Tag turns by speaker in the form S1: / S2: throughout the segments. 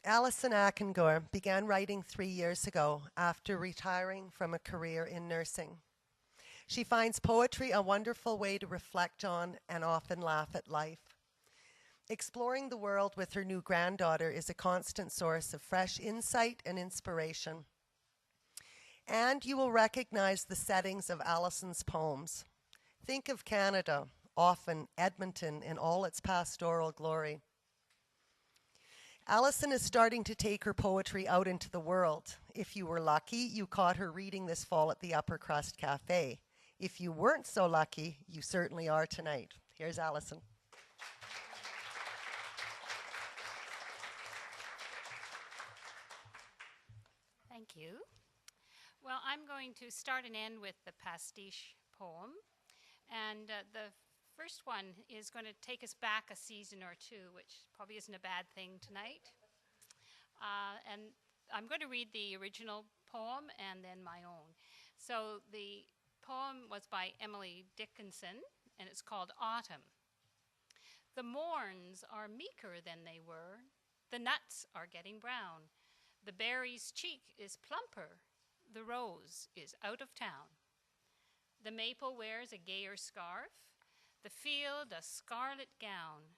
S1: Allison Akgungor began writing 3 years ago after retiring from a career in nursing. She finds poetry a wonderful way to reflect on and often laugh at life. Exploring the world with her new granddaughter is a constant source of fresh insight and inspiration. And you will recognize the settings of Allison's poems. Think of Canada, often Edmonton in all its pastoral glory. Allison is starting to take her poetry out into the world. If you were lucky, you caught her reading this fall at the Upper Crust Cafe. If you weren't so lucky, you certainly are tonight. Here's Allison.
S2: Thank you. Well, I'm going to start and end with the pastiche poem. And the first one is going to take us back a season or two, which probably isn't a bad thing tonight. And I'm going to read the original poem and then my own. So the poem was by Emily Dickinson, and it's called Autumn. The morns are meeker than they were. The nuts are getting brown. The berry's cheek is plumper. The rose is out of town. The maple wears a gayer scarf. The field a scarlet gown.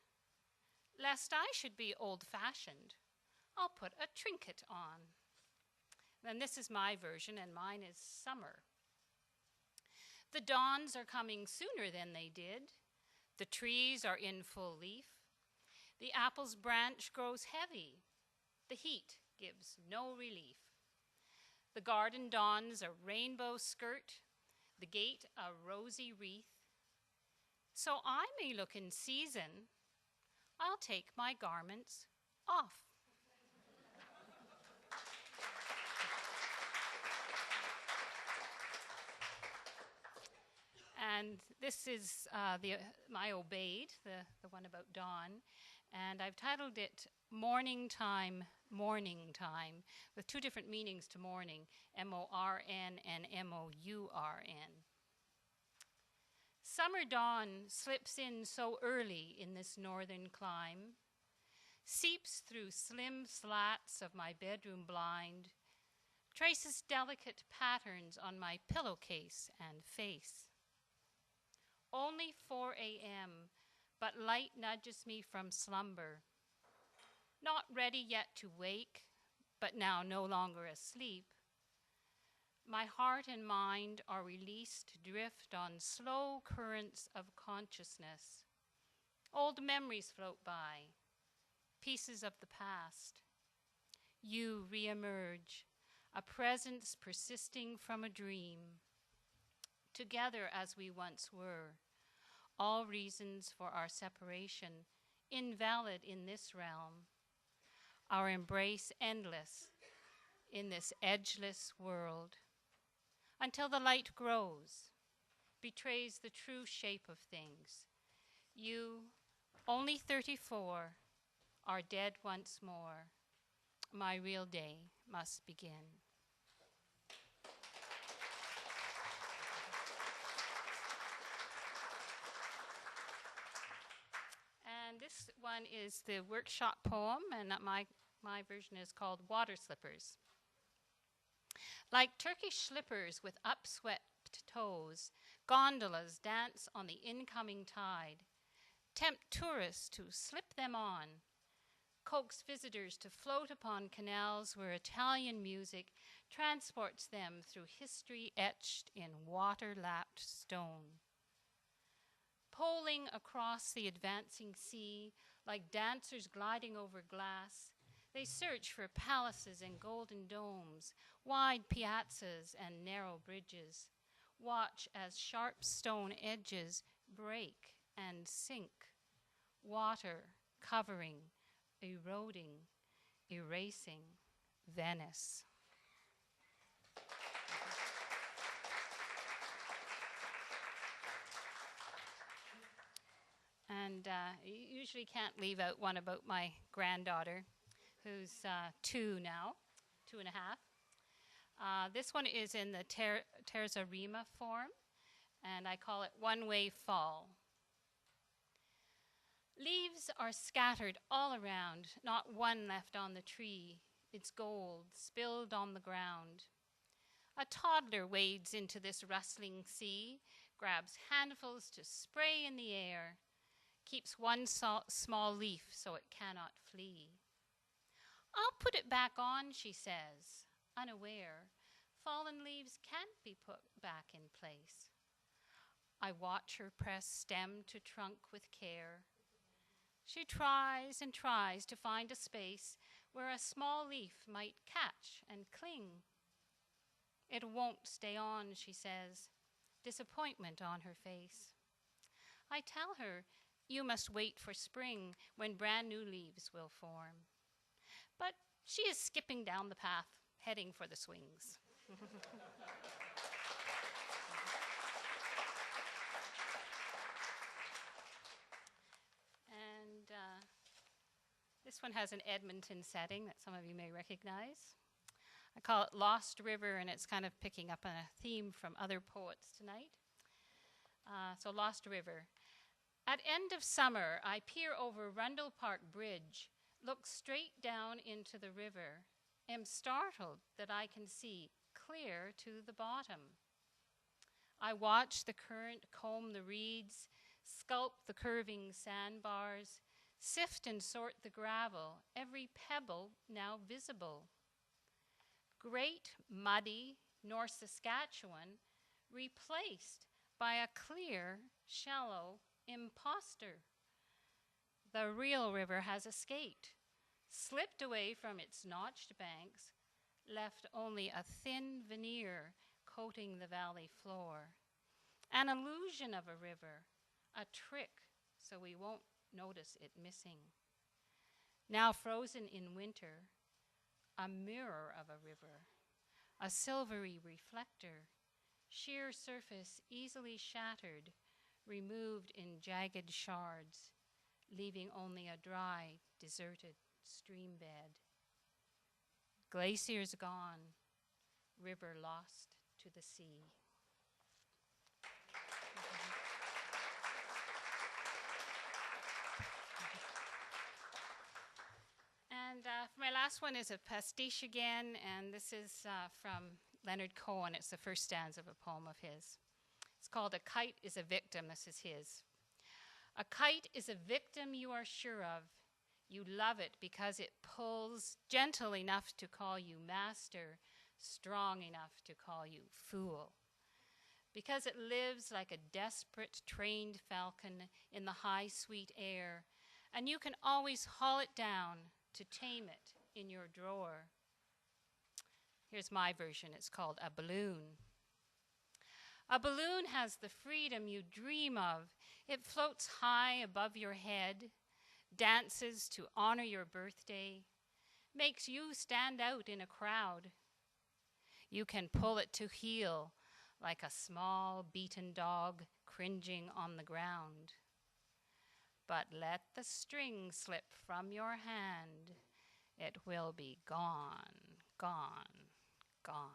S2: Lest I should be old-fashioned, I'll put a trinket on. And this is my version, and mine is summer. The dawns are coming sooner than they did. The trees are in full leaf. The apple's branch grows heavy. The heat gives no relief. The garden dons a rainbow skirt. The gate a rosy wreath. So I may look in season, I'll take my garments off. And this is my Obeyed, the one about dawn, and I've titled it Morning Time, Morning Time, with two different meanings to morning, M-O-R-N and M-O-U-R-N. Summer dawn slips in so early in this northern clime, seeps through slim slats of my bedroom blind, traces delicate patterns on my pillowcase and face. Only 4 a.m., but light nudges me from slumber. Not ready yet to wake, but now no longer asleep. My heart and mind are released to drift on slow currents of consciousness. Old memories float by, pieces of the past. You reemerge, a presence persisting from a dream. Together as we once were, all reasons for our separation invalid in this realm, our embrace endless in this edgeless world, until the light grows, betrays the true shape of things. You, only 34, are dead once more. My real day must begin. And this one is the workshop poem, and my version is called Water Slippers. Like Turkish slippers with upswept toes, gondolas dance on the incoming tide, tempt tourists to slip them on, coax visitors to float upon canals where Italian music transports them through history etched in water-lapped stone. Poling across the advancing sea, like dancers gliding over glass, they search for palaces and golden domes, wide piazzas and narrow bridges. Watch as sharp stone edges break and sink, water covering, eroding, erasing Venice. And you usually can't leave out one about my granddaughter, who's 2 now, 2.5. This one is in the terza rima form, and I call it One Way Fall. Leaves are scattered all around, not one left on the tree, its gold spilled on the ground. A toddler wades into this rustling sea, grabs handfuls to spray in the air, keeps one small leaf so it cannot flee. I'll put it back on, she says, unaware. Fallen leaves can't be put back in place. I watch her press stem to trunk with care. She tries and tries to find a space where a small leaf might catch and cling. It won't stay on, she says, disappointment on her face. I tell her, you must wait for spring when brand new leaves will form. But she is skipping down the path, heading for the swings. And this one has an Edmonton setting that some of you may recognize. I call it Lost River, and it's kind of picking up on a theme from other poets tonight. So Lost River. At end of summer, I peer over Rundle Park Bridge, look straight down into the river, am startled that I can see clear to the bottom. I watch the current comb the reeds, sculpt the curving sandbars, sift and sort the gravel, every pebble now visible. Great muddy North Saskatchewan replaced by a clear, shallow imposter. The real river has escaped, slipped away from its notched banks, left only a thin veneer coating the valley floor. An illusion of a river, a trick so we won't notice it missing. Now frozen in winter, a mirror of a river, a silvery reflector, sheer surface easily shattered, removed in jagged shards, leaving only a dry, deserted stream bed. Glaciers gone, river lost to the sea. And my last one is a pastiche again, and this is from Leonard Cohen. It's the first stanza of a poem of his. It's called A Kite is a Victim. This is his. A kite is a victim you are sure of. You love it because it pulls gentle enough to call you master, strong enough to call you fool. Because it lives like a desperate trained falcon in the high sweet air, and you can always haul it down to tame it in your drawer. Here's my version. It's called A Balloon. A balloon has the freedom you dream of. It floats high above your head, dances to honor your birthday, makes you stand out in a crowd. You can pull it to heel like a small beaten dog cringing on the ground. But let the string slip from your hand, it will be gone, gone, gone.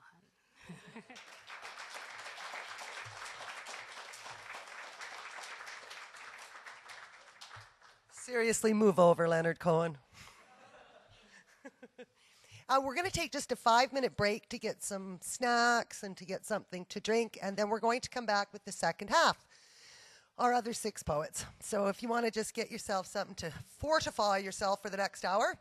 S1: Seriously, move over, Leonard Cohen. We're going to take just a 5-minute break to get some snacks and to get something to drink, and then we're going to come back with the second half, our other 6 poets. So if you want to just get yourself something to fortify yourself for the next hour,